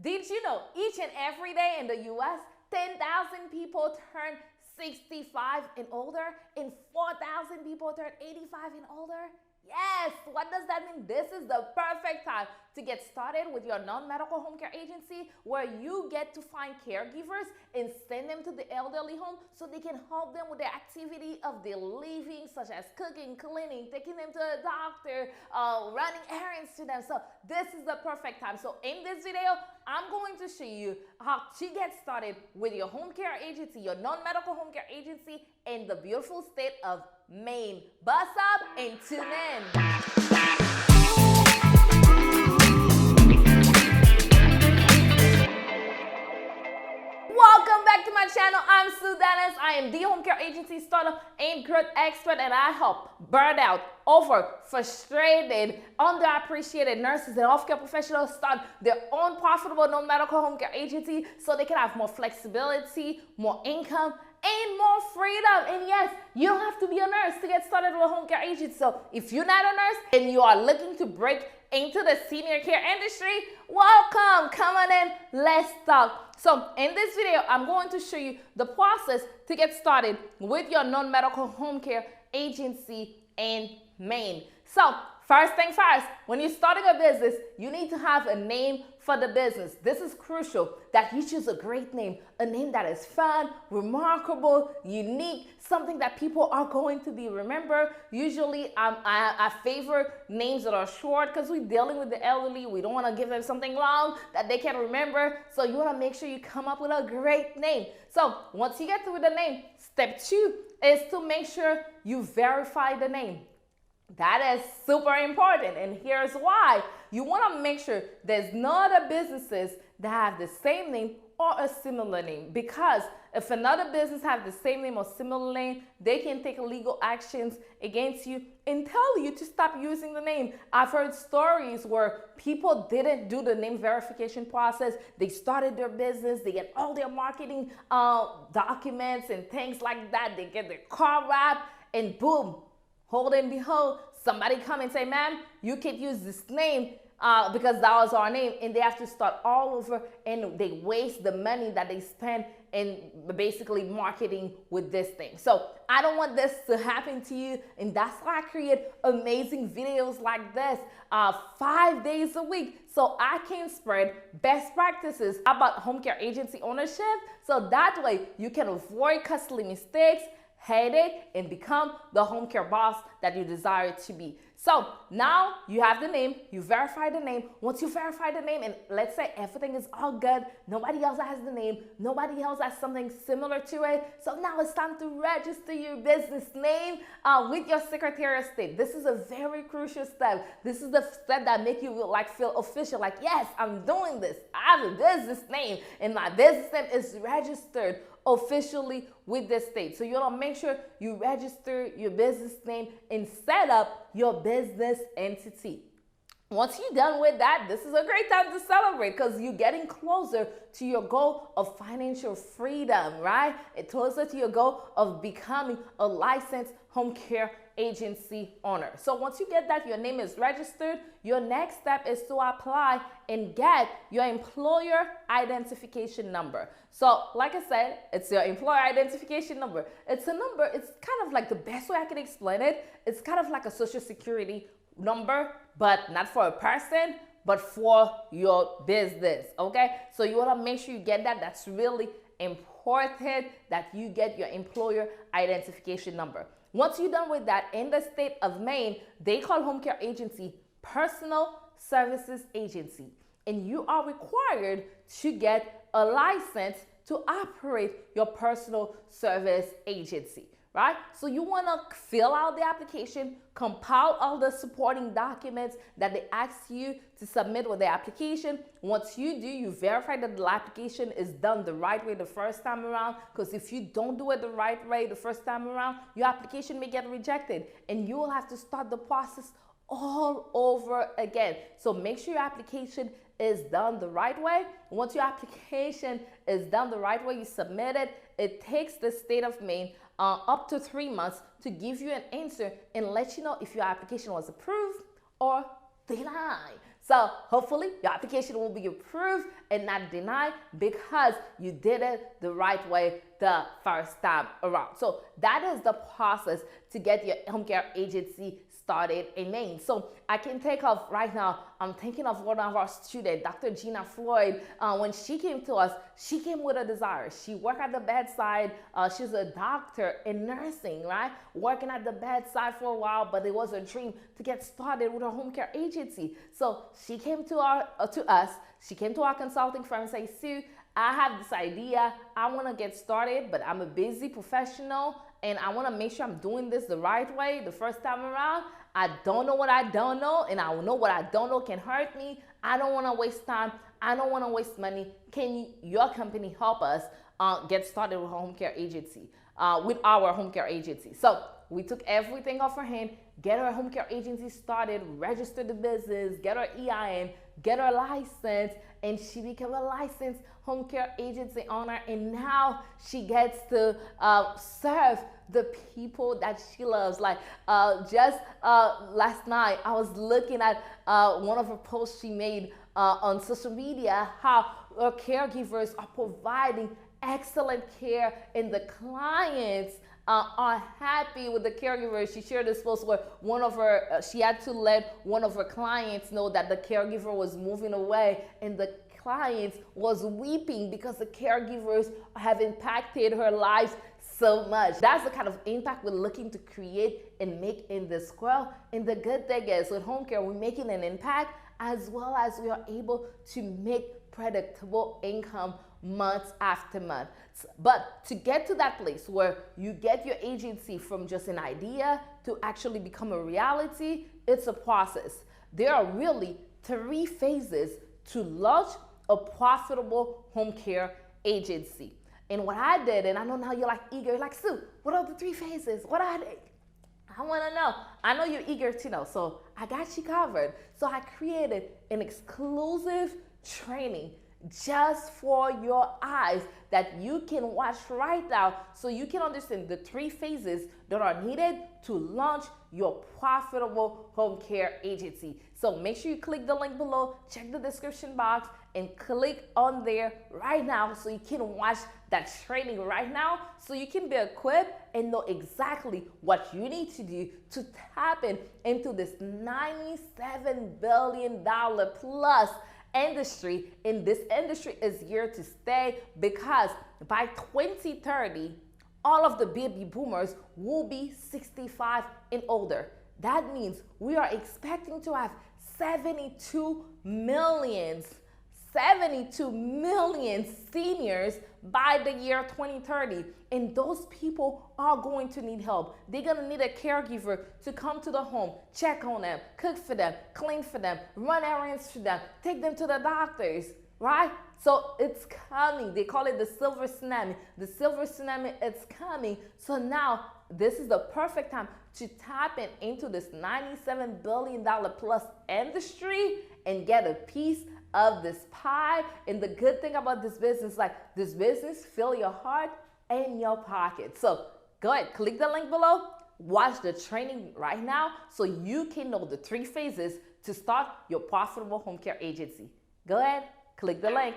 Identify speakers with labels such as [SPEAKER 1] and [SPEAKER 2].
[SPEAKER 1] Did you know each and every day in the US, 10,000 people turn 65 and older, and 4,000 people turn 85 and older? Yes, what does that mean? This is the perfect time to get started with your non-medical home care agency, where you get to find caregivers and send them to the elderly home so they can help them with the activity of their living, such as cooking, cleaning, taking them to the doctor, running errands to them. So this is the perfect time. So in this video, I'm going to show you how to get started with your home care agency, your non-medical home care agency in the beautiful state of Maine. Bust up and tune in. Welcome back to my channel. I'm Denis. I am the home care agency startup and growth expert, and I help burned out, frustrated, underappreciated nurses and healthcare professionals start their own profitable non-medical home care agency so they can have more flexibility, more income, and more freedom. And yes, you don't have to be a nurse to get started with a home care agency. So if you're not a nurse and you are looking to break into the senior care industry, welcome. Come on in, let's talk. So in this video, I'm going to show you the process to get started with your non-medical home care agency in Maine. So first thing first, when you're starting a business, you need to have a name for the business. This is crucial that you choose a great name, a name that is fun, remarkable, unique, something that people are going to be remember. Usually I favor names that are short because we're dealing with the elderly. We don't want to give them something long that they can remember. So you want to make sure you come up with a great name. So once you get through the name, step 2 is to make sure you verify the name. That is super important, and here's why. You want to make sure there's no other businesses that have the same name or a similar name, because if another business have the same name or similar name, they can take legal actions against you and tell you to stop using the name. I've heard stories where people didn't do the name verification process. They started their business, they get all their marketing documents and things like that. They get their car wrapped, and boom, hold and behold, somebody come and say, ma'am, you can't use this name because that was our name, and they have to start all over, and they waste the money that they spend in basically marketing with this thing. So I don't want this to happen to you, and that's why I create amazing videos like this 5 days a week, so I can spread best practices about home care agency ownership, so that way you can avoid costly mistakes, headache, and become the home care boss that you desire to be. So now you have the name, you verify the name. Once you verify the name, and let's say everything is all good, nobody else has the name, nobody else has something similar to it, so now it's time to register your business name with your Secretary of State. This is a very crucial step. This is the step that make you feel official, like, yes, I'm doing this. I have a business name, and my business name is registered officially with the state. So you want to make sure you register your business name and set up your business entity. Once you're done with that, this is a great time to celebrate because you're getting closer to your goal of financial freedom, right? It's closer to your goal of becoming a licensed home care agency owner. So once you get that, your name is registered, your next step is to apply and get your employer identification number. So like I said, it's your employer identification number. It's a number, it's kind of like the best way I can explain it. It's kind of like a social security number, but not for a person, but for your business, okay? So you want to make sure you get that. That's really important that you get your employer identification number. Once you're done with that, in the state of Maine, they call home care agency personal services agency, and you are required to get a license to operate your personal service agency, right? So you want to fill out the application, compile all the supporting documents that they ask you to submit with the application. Once you do, you verify that the application is done the right way the first time around, because if you don't do it the right way the first time around, your application may get rejected and you will have to start the process all over again. So make sure your application is done the right way. Once your application is done the right way, you submit it. It takes the state of Maine up to 3 months to give you an answer and let you know if your application was approved or denied. So hopefully your application will be approved and not denied because you did it the right way the first time around. So that is the process to get your home care agency started in Maine. So I can think of right now, I'm thinking of one of our students, Dr. Gina Floyd. When she came to us, she came with a desire. She worked at the bedside. She's a doctor in nursing, right? Working at the bedside for a while, but it was a dream to get started with a home care agency. So she came to us. She came to our consulting firm and said, Sue, I have this idea. I want to get started, but I'm a busy professional and I want to make sure I'm doing this the right way the first time around. I don't know what I don't know, and I know what I don't know can hurt me. I don't want to waste time. I don't want to waste money. Can your company help us get started with a home care agency, with our home care agency? So we took everything off her hand, get her home care agency started, register the business, get her EIN, get her license, and she became a licensed home care agency owner. And now she gets to serve the people that she loves. Like just last night, I was looking at one of her posts she made on social media, how her caregivers are providing excellent care and the clients are happy with the caregiver. She shared this post where one of her, she had to let one of her clients know that the caregiver was moving away, and the clients was weeping because the caregivers have impacted her life so much. That's the kind of impact we're looking to create and make in this world. And the good thing is with home care, we're making an impact as well as we are able to make predictable income months after month. But to get to that place where you get your agency from just an idea to actually become a reality, it's a process. There are really 3 phases to launch a profitable home care agency. And what I did, and I know now you're like eager, you're like, Sue, what are the 3 phases? What are they? I want to know. I know you're eager to know, so I got you covered. So I created an exclusive training just for your eyes that you can watch right now so you can understand the 3 phases that are needed to launch your profitable home care agency. So make sure you click the link below, check the description box, and click on there right now so you can watch that training right now so you can be equipped and know exactly what you need to do to tap into this $97 billion plus industry. And this industry is here to stay because by 2030, all of the baby boomers will be 65 and older. That means we are expecting to have 72 million seniors by the year 2030. And those people are going to need help. They're going to need a caregiver to come to the home, check on them, cook for them, clean for them, run errands for them, take them to the doctors, right? So it's coming. They call it the silver tsunami. The silver tsunami, it's coming. So now this is the perfect time to tap into this $97 billion plus industry and get a piece of this pie. And the good thing about this business, like this business, fill your heart and your pocket. So go ahead, click the link below, watch the training right now so you can know the 3 phases to start your profitable home care agency. Go ahead, click the link.